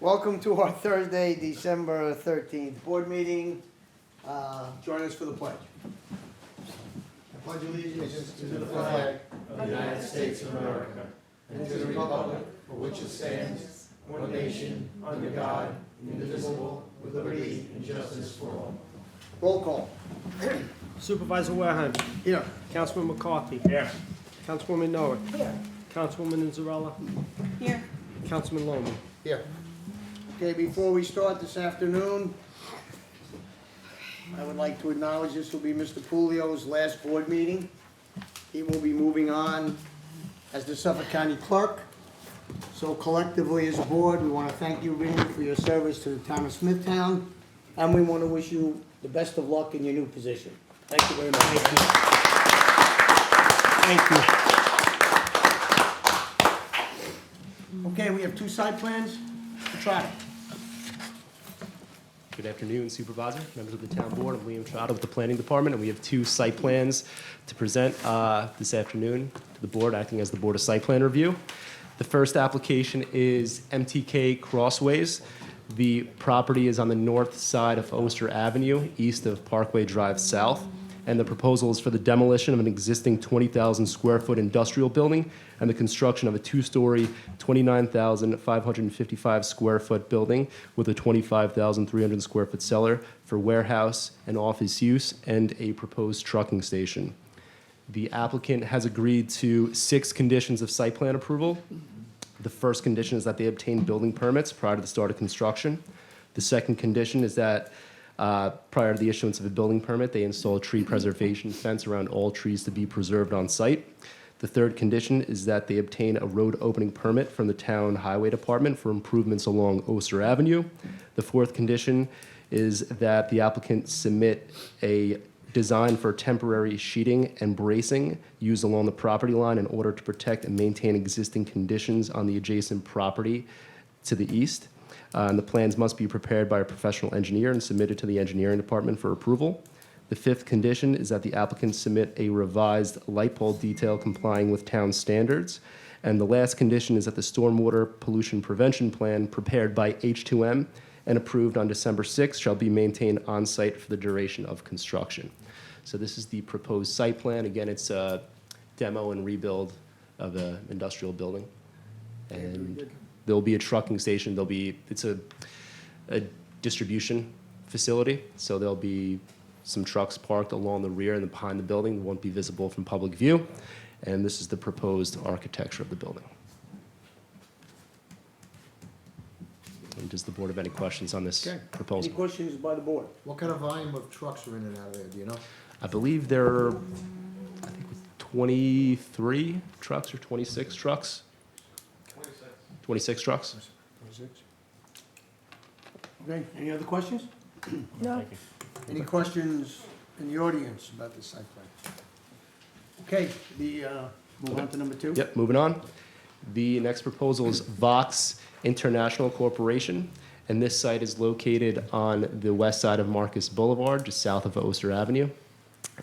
Welcome to our Thursday, December 13th board meeting. Join us for the pledge. I pledge allegiance to the flag of the United States of America and to the republic for which it stands, one nation, under God, indivisible, with liberty and justice for all. Roll call. Supervisor Wareham. Here. Councilman McCarthy. Here. Councilwoman Noah. Here. Councilwoman Inzarella. Here. Councilman Loman. Here. Okay, before we start this afternoon, I would like to acknowledge this will be Mr. Pulio's last board meeting. He will be moving on as the Suffolk County Clerk. So collectively as a board, we want to thank you, Vinnie, for your service to the town of Smithtown, and we want to wish you the best of luck in your new position. Thank you very much. Thank you. Okay, we have two site plans. Try. Good afternoon, Supervisor, members of the Town Board. I'm Liam Trotta with the Planning Department, and we have two site plans to present this afternoon to the Board, acting as the Board of Site Plan Review. The first application is MTK Crossways. The property is on the north side of Oster Avenue, east of Parkway Drive South, and the proposal is for the demolition of an existing 20,000 square foot industrial building and the construction of a two-story, 29,555 square foot building with a 25,300 square foot cellar for warehouse and office use and a proposed trucking station. The applicant has agreed to 6 conditions of site plan approval. The first condition is that they obtain building permits prior to the start of construction. The second condition is that prior to the issuance of a building permit, they install a tree preservation fence around all trees to be preserved on site. The third condition is that they obtain a road opening permit from the town highway department for improvements along Oster Avenue. The fourth condition is that the applicant submit a design for temporary sheeting and bracing used along the property line in order to protect and maintain existing conditions on the adjacent property to the east. And the plans must be prepared by a professional engineer and submitted to the engineering department for approval. The fifth condition is that the applicant submit a revised light pole detail complying with town standards. And the last condition is that the stormwater pollution prevention plan prepared by H2M and approved on December 6th shall be maintained on site for the duration of construction. So this is the proposed site plan. Again, it's a demo and rebuild of an industrial building. And there'll be a trucking station. It's a distribution facility, so there'll be some trucks parked along the rear and behind the building. They won't be visible from public view. And this is the proposed architecture of the building. And does the board have any questions on this Okay. proposal? Any questions by the board? What kind of volume of trucks are in and out of there, do you know? I believe there are, I think, 23 trucks or 26 trucks. 26 trucks. Okay, any other questions? No. Any questions in the audience about this site plan? Okay, move on to number 2. Yep, moving on. The next proposal is Vox International Corporation, and this site is located on the west side of Marcus Boulevard, just south of Oster Avenue.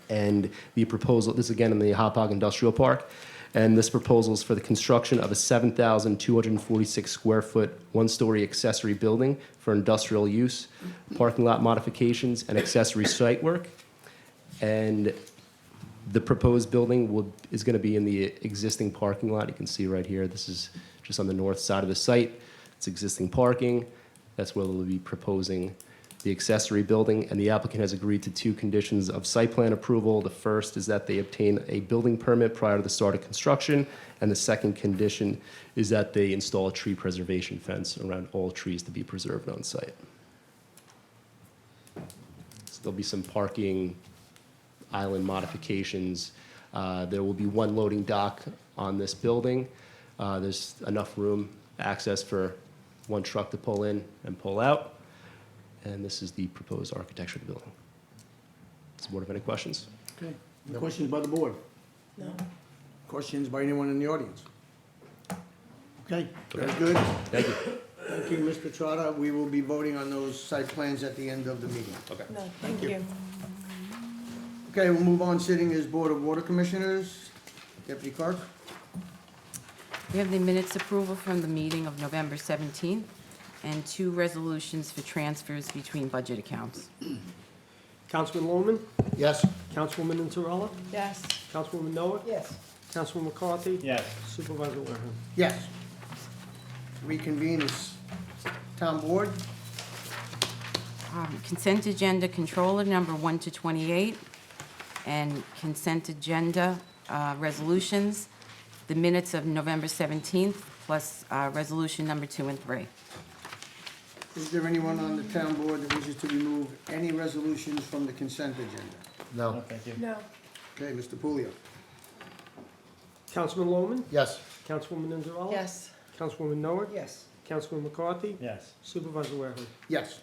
And the proposal, this is again in the Hauppauge Industrial Park, and this proposal is for the construction of a 7,246 square foot, one-story accessory building for industrial use, parking lot modifications, and accessory site work. And the proposed building is going to be in the existing parking lot. You can see right here, this is just on the north side of the site. It's existing parking. That's where they'll be proposing the accessory building, and the applicant has agreed to 2 conditions of site plan approval. The first is that they obtain a building permit prior to the start of construction, and the second condition is that they install a tree preservation fence around all trees to be preserved on site. So there'll be some parking island modifications. There will be 1 loading dock on this building. There's enough room, access for 1 truck to pull in and pull out. And this is the proposed architecture of the building. Does the board have any questions? Okay, any questions by the board? No. Questions by anyone in the audience? Okay, very good. Thank you. Thank you, Mr. Trotta. We will be voting on those site plans at the end of the meeting. Okay. No, thank you. Okay, we'll move on. Sitting as Board of Water Commissioners. Deputy Clerk? We have the minutes approval from the meeting of November 17th. and 2 resolutions for transfers between budget accounts. Councilman Loman, Yes. Councilwoman Inzarella, Yes. Councilwoman Noah, Yes. Councilman McCarthy, Yes. Supervisor Wareham. Yes. Reconvene as town board. Consent agenda controller number 1 to 28, and consent agenda resolutions, the minutes of November 17th, plus resolution number 2 and 3. Is there anyone on the town board that wishes to remove any resolutions from the consent agenda? No, thank you. No. Okay, Mr. Puglio? Councilman Loman, Yes. Councilwoman Inzarella. Yes. Councilwoman Noah, Yes. Councilman McCarthy, Yes. Supervisor Wareham. Yes.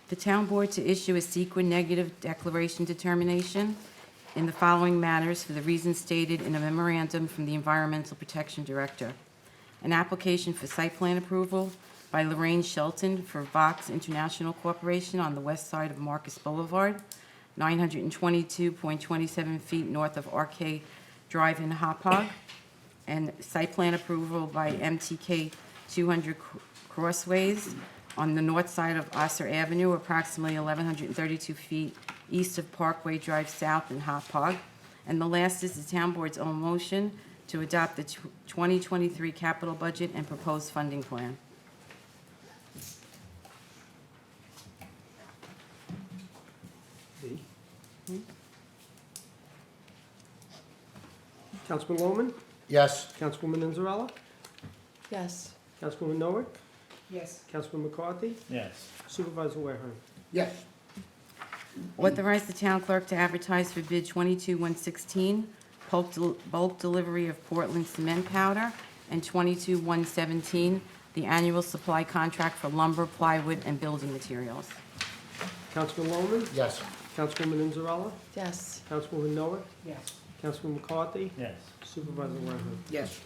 The town board to issue a CEQA negative declaration determination in the following matters for the reasons stated in a memorandum from the Environmental Protection Director. An application for site plan approval by Lorraine Shelton for Vox International Corporation on the west side of Marcus Boulevard, 922.27 feet north of RK Drive in Hopog, and site plan approval by MTK 200 Crossways on the north side of Osser Avenue, approximately 1,132 feet east of Parkway Drive South in Hopog. And the last is the town board's own motion to adopt the 2023 capital budget and proposed funding plan. B. Councilman Loman, Yes. Councilwoman Inzarella, Yes. Councilwoman Noah, Yes. Councilman McCarthy, Yes. Supervisor Wareham. Yes. Authorize the town clerk to advertise for bid 22-116, bulk delivery of Portland cement powder, and 22-117, the annual supply contract for lumber, plywood, and building materials. Councilman Loman, Yes. Councilwoman Inzarella, Yes. Councilwoman Noah, Yes. Councilman McCarthy, Yes. Supervisor Wareham. Yes.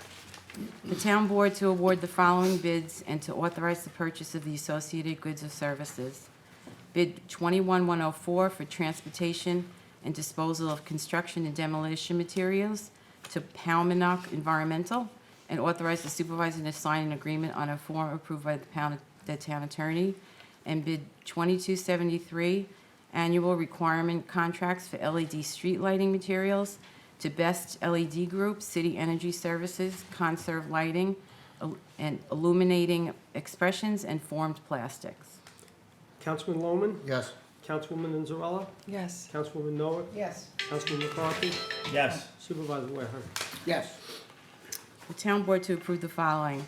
The town board to award the following bids and to authorize the purchase of the associated goods or services. Bid 21-104 for transportation and disposal of construction and demolition materials to Palmanock Environmental, and authorize the supervisor to sign an agreement on a form approved by the town attorney. And bid 2273, annual requirement contracts for LED street lighting materials to Best LED Group, City Energy Services, Conserve Lighting, and Illuminating Expressions, and Formed Plastics. Councilman Loman, Yes. Councilwoman Inzarella, Yes. Councilwoman Noah, Yes. Councilman McCarthy, Yes. Supervisor Wareham. Yes. The town board to approve the following.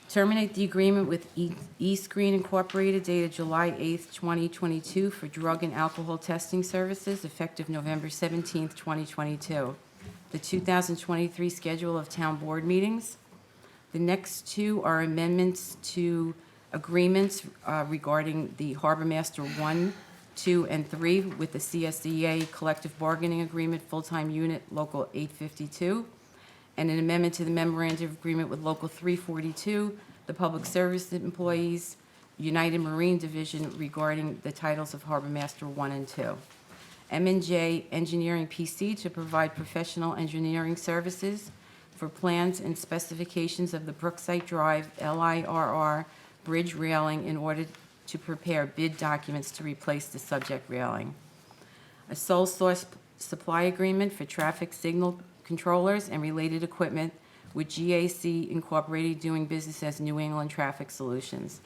Terminate the agreement with eScreen Incorporated dated July 8th, 2022 for drug and alcohol testing services effective November 17th, 2022. The 2023 schedule of town board meetings. The next two are amendments to agreements regarding the Harbor Master 1, 2, and 3 with the CSEA Collective Bargaining Agreement Full-Time Unit Local 852, and an amendment to the memorandum of agreement with Local 342, the Public Service Employees United Marine Division regarding the titles of Harbor Master 1 and 2. M&J Engineering PC to provide professional engineering services for plans and specifications of the Brookside Drive LIRR bridge railing in order to prepare bid documents to replace the subject railing. A sole source supply agreement for traffic signal controllers and related equipment with GAC Incorporated doing business as New England Traffic Solutions.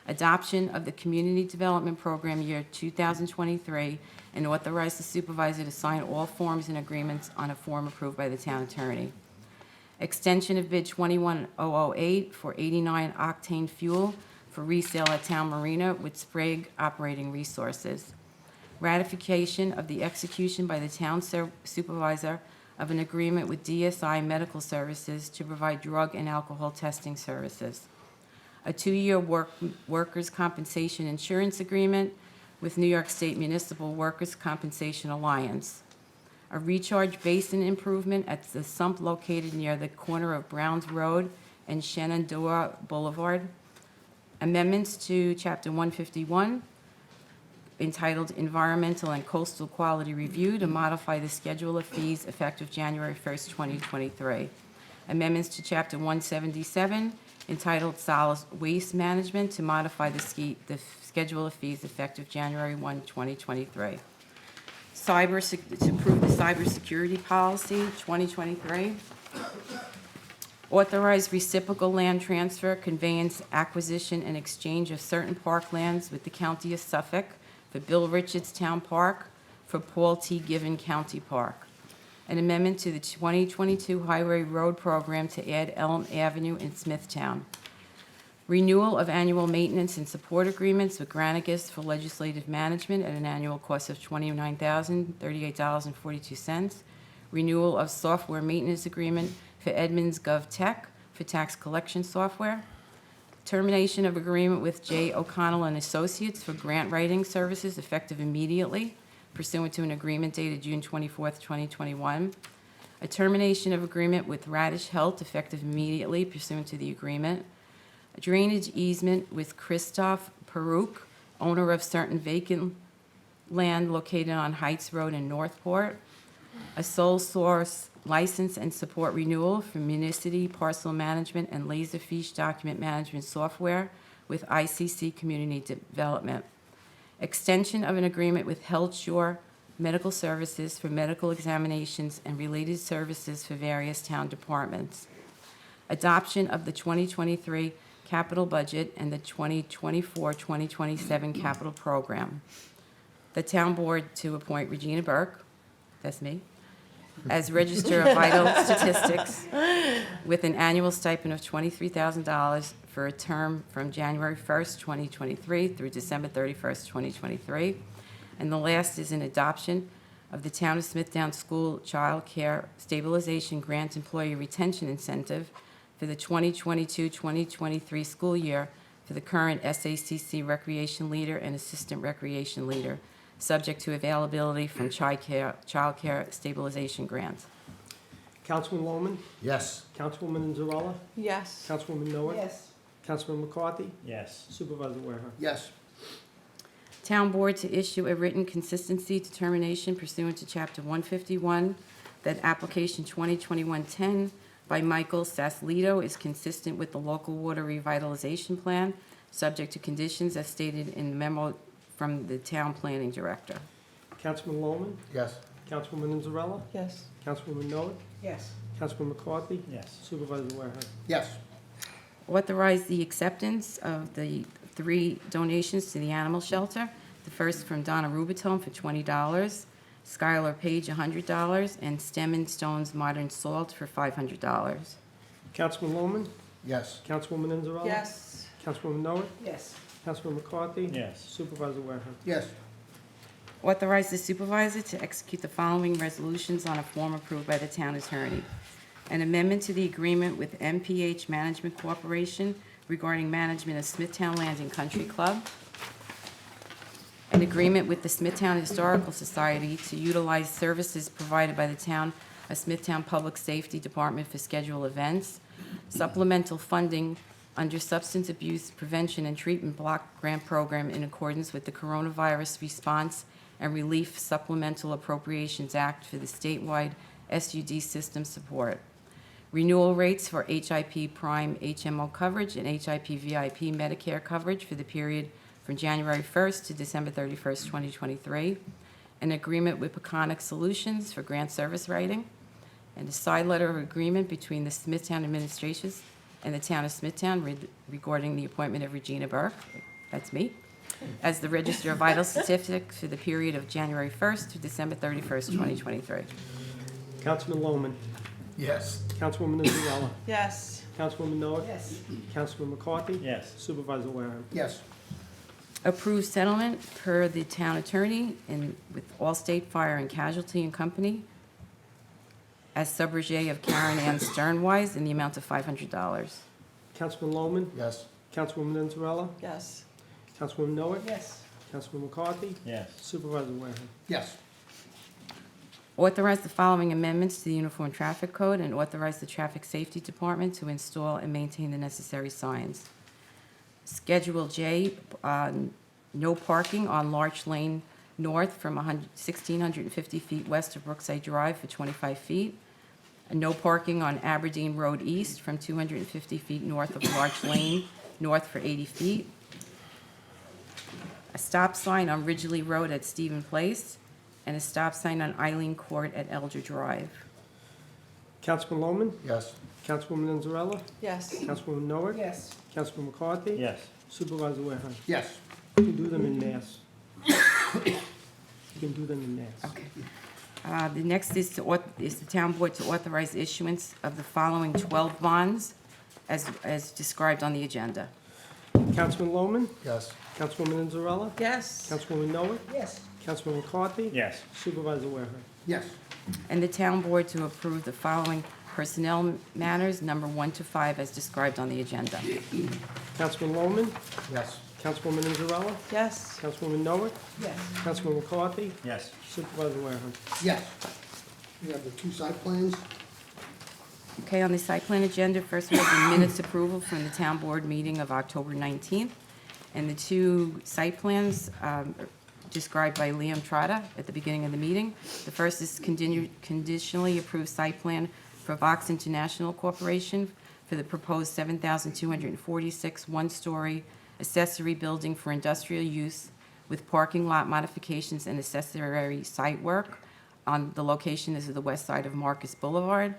Adoption of the Community Development Program year 2023, and authorize the supervisor to sign all forms and agreements on a form approved by the town attorney. Extension of bid 21008 for 89 octane fuel for resale at Town Marina with Sprague Operating Resources. Ratification of the execution by the town supervisor of an agreement with DSI Medical Services to provide drug and alcohol testing services. A 2-year workers' compensation insurance agreement with New York State Municipal Workers' Compensation Alliance. A recharge basin improvement at the sump located near the corner of Browns Road and Shenandoah Boulevard. Amendments to Chapter 151 entitled Environmental and Coastal Quality Review to modify the schedule of fees effective January 1st, 2023. Amendments to Chapter 177 entitled Solid Waste Management to modify the schedule of fees effective January 1, 2023. To approve the cybersecurity policy 2023. Authorize reciprocal land transfer, conveyance, acquisition, and exchange of certain park lands with the County of Suffolk for Bill Richards Town Park for Paul T. Given County Park. An amendment to the 2022 Highway Road Program to add Elm Avenue in Smithtown. Renewal of annual maintenance and support agreements with Granicus for legislative management at an annual cost of $29,038.42. Renewal of software maintenance agreement for Edmunds Gov Tech for tax collection software. Termination of agreement with J. O'Connell and Associates for grant writing services effective immediately pursuant to an agreement dated June 24th, 2021. A termination of agreement with Radish Health effective immediately pursuant to the agreement. A drainage easement with Christoph Peruk, owner of certain vacant land located on Heights Road in Northport. A sole source license and support renewal for Municity Parcel Management and Laserfiche Document Management Software with ICC Community Development. Extension of an agreement with Healthshore Medical Services for medical examinations and related services for various town departments. Adoption of the 2023 capital budget and the 2024-2027 capital program. The town board to appoint Regina Burke, that's me, as Register of Vital Statistics with an annual stipend of $23,000 for a term from January 1st, 2023 through December 31st, 2023. And the last is an adoption of the Town of Smithtown School Child Care Stabilization Grant Employee Retention Incentive for the 2022-2023 school year for the current SACC Recreation Leader and Assistant Recreation Leader, subject to availability from Child Care Stabilization Grant. Councilman Loman, Yes. Councilwoman Zarella, Yes. Councilwoman Noah, Yes. Councilman McCarthy, Yes. Supervisor Wareham. Yes. Town Board to issue a written consistency determination pursuant to Chapter 151 that application 2021-10 by Michael Saslito is consistent with the local water revitalization plan, subject to conditions as stated in the memo from the Town Planning Director. Councilman Loman, Yes. Councilwoman Zarella, Yes. Councilwoman Noah, Yes. Councilman McCarthy, Yes. Supervisor Wareham. Yes. Authorize the acceptance of the 3 donations to the animal shelter. The first from Donna Rubitone for $20, Skylar Page $100, and Stem and Stones Modern Salt for $500. Councilman Loman, Yes. Councilwoman Zarella. Yes. Councilwoman Noah, Yes. Councilman McCarthy. Yes. Supervisor Wareham. Yes. Authorize the supervisor to execute the following resolutions on a form approved by the town attorney. An amendment to the agreement with MPH Management Corporation regarding management of Smithtown Landing Country Club. An agreement with the Smithtown Historical Society to utilize services provided by the town of Smithtown Public Safety Department for scheduled events. Supplemental funding under Substance Abuse Prevention and Treatment Block Grant Program in accordance with the Coronavirus Response and Relief Supplemental Appropriations Act for the statewide SUD system support. Renewal rates for HIP Prime HMO coverage and HIP VIP Medicare coverage for the period from January 1st to December 31st, 2023. An agreement with Peconic Solutions for grant service writing. And a side letter of agreement between the Smithtown administrations and the town of Smithtown regarding the appointment of Regina Burke, that's me, as the Register of Vital Statistics for the period of January 1st to December 31st, 2023. Councilman Loman, Yes. Councilwoman Zarella, Yes. Councilwoman Noah, Yes. Councilman McCarthy. Yes. Supervisor Wareham. Yes. Approved settlement per the town attorney and with Allstate Fire and Casualty and Company as subrogate of Karen Ann Sternwise in the amount of $500. Councilman Loman, Yes. Councilwoman Zarella, Yes. Councilwoman Noah, Yes. Councilman McCarthy, Yes. Supervisor Wareham. Yes. Authorize the following amendments to the Uniform Traffic Code and authorize the Traffic Safety Department to install and maintain the necessary signs. Schedule J, no parking on Larch Lane North from 1,650 feet west of Brookside Drive for 25 feet. No parking on Aberdeen Road East from 250 feet north of Larch Lane, north for 80 feet. A stop sign on Ridgely Road at Stephen Place, and a stop sign on Eileen Court at Elder Drive. Councilman Lohman, Yes. Councilwoman Anzarella, Yes. Councilwoman Noah, Yes. Councilman McCarthy. Yes. Supervisor Warehouse. Yes. You can do them in mass. You can do them in mass. Okay. The next is the town board to authorize issuance of the following 12 bonds as described on the agenda. Councilman Lohman, Yes. Councilwoman Anzarella, Yes. Councilwoman Noah, Yes. Councilman McCarthy. Yes. Supervisor Warehouse. Yes. And the town board to approve the following personnel matters, number 1 to 5, as described on the agenda. Councilman Lohman, Yes. Councilwoman Anzarella, Yes. Councilwoman Noah, Yes. Councilman McCarthy, Yes. Supervisor Warehouse. Yes. We have the two site plans. Okay, on the site plan agenda, first we have the minutes approval from the town board meeting of October 19th, and the two site plans described by Liam Trotta at the beginning of the meeting. The first is conditionally approved site plan for Vox International Corporation for the proposed 7,246 one-story accessory building for industrial use with parking lot modifications and accessory site work. The location is at the west side of Marcus Boulevard,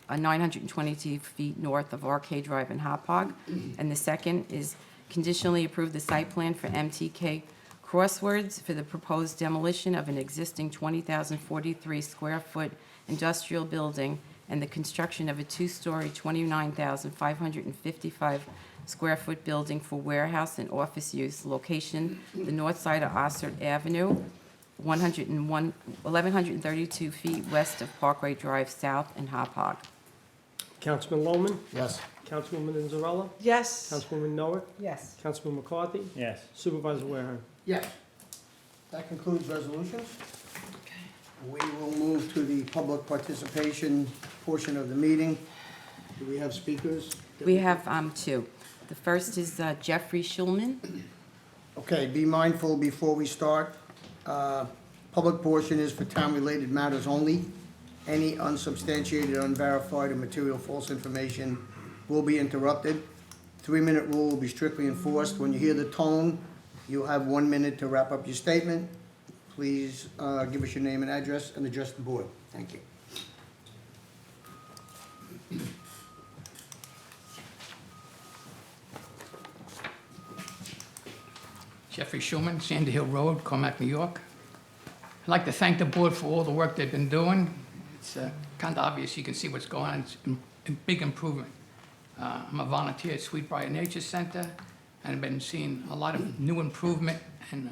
922 feet north of Arcade Drive in Hauppauge. And the second is conditionally approve the site plan for MTK Crosswords for the proposed demolition of an existing 20,043 square foot industrial building and the construction of a two-story, 29,555 square foot building for warehouse and office use, location the north side of Ossert Avenue, 1,132 feet west of Parkway Drive South in Hauppauge. Councilman Lohman, Yes. Councilwoman Anzarella, Yes. Councilwoman Noah, Yes. Councilman McCarthy, Yes. Supervisor Warehouse. Yes. That concludes resolutions. We will move to the public participation portion of the meeting. Do we have speakers? We have two. The first is Jeffrey Schulman. Okay, be mindful before we start. Public portion is for town-related matters only. Any unsubstantiated, unverified, or material false information will be interrupted. 3-minute rule will be strictly enforced. When you hear the tone, you'll have 1 minute to wrap up your statement. Please give us your name and address and address the board. Thank you. Jeffrey Schulman, Sandy Hill Road, Cormac, New York. I'd like to thank the board for all the work they've been doing. It's kind of obvious, you can see what's going on, it's a big improvement. I'm a volunteer at Sweetbriar Nature Center, and I've been seeing a lot of new improvement and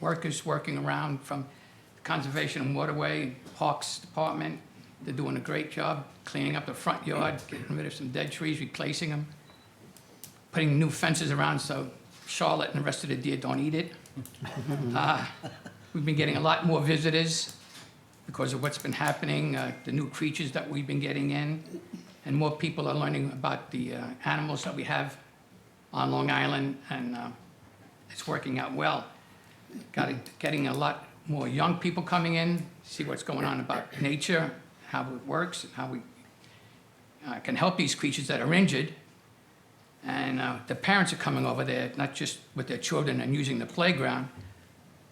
workers working around from Conservation and Waterway, Parks Department. They're doing a great job cleaning up the front yard, getting rid of some dead trees, replacing them, putting new fences around so Charlotte and the rest of the deer don't eat it. We've been getting a lot more visitors because of what's been happening, the new creatures that we've been getting in, and more people are learning about the animals that we have on Long Island, and it's working out well. Getting a lot more young people coming in, see what's going on about nature, how it works, and how we can help these creatures that are injured. And the parents are coming over there, not just with their children and using the playground,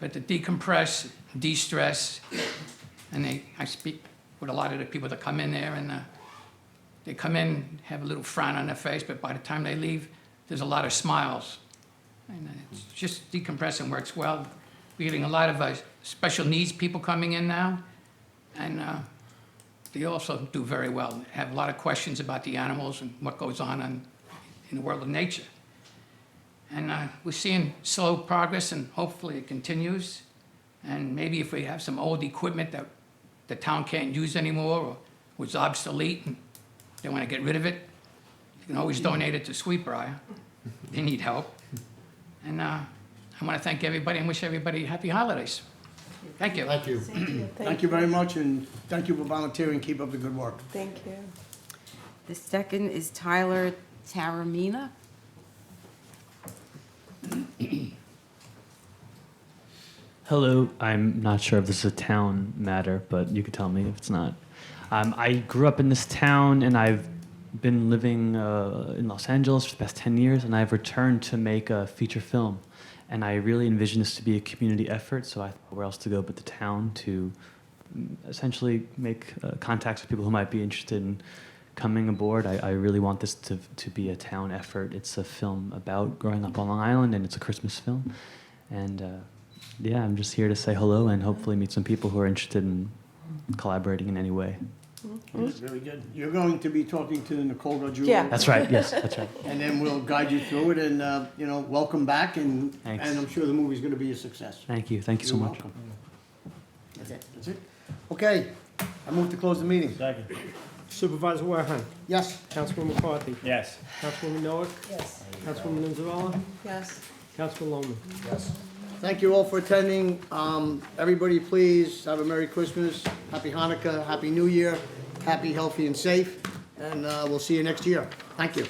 but to decompress, de-stress. And I speak with a lot of the people that come in there, and they come in, have a little frown on their face, but by the time they leave, there's a lot of smiles. And it's just decompressing works well. We're getting a lot of special needs people coming in now, and they also do very well. They have a lot of questions about the animals and what goes on in the world of nature. And we're seeing slow progress, and hopefully it continues. And maybe if we have some old equipment that the town can't use anymore or was obsolete and they want to get rid of it, you can always donate it to Sweetbriar. They need help. And I want to thank everybody and wish everybody happy holidays. Thank you. Thank you. Thank you very much, and thank you for volunteering. Keep up the good work. Thank you. The second is Tyler Taramina. Hello, I'm not sure if this is a town matter, but you could tell me if it's not. I grew up in this town, and I've been living in Los Angeles for the past 10 years, and I've returned to make a feature film. And I really envision this to be a community effort, so I thought where else to go but the town to essentially make contacts with people who might be interested in coming aboard. I really want this to be a town effort. It's a film about growing up on Long Island, and it's a Christmas film. And yeah, I'm just here to say hello and hopefully meet some people who are interested in collaborating in any way. Very good. You're going to be talking to Nicole Rajula. Yeah. That's right, yes, that's right. And then we'll guide you through it and, you know, welcome back and Thanks. I'm sure the movie's gonna be a success. Thank you so You're much. welcome. That's it. Okay, I move to close the meeting. Second. Supervisor Wareham. Yes? Councilman McCarthy. Yes. Councilwoman Noack. Yes. Councilwoman Inzarella. Yes. Councilman Loman. Yes. Thank you all for attending. Everybody, please have a Merry Christmas, Happy Hanukkah, Happy New Year, happy, healthy, and safe, and we'll see you next year. Thank you.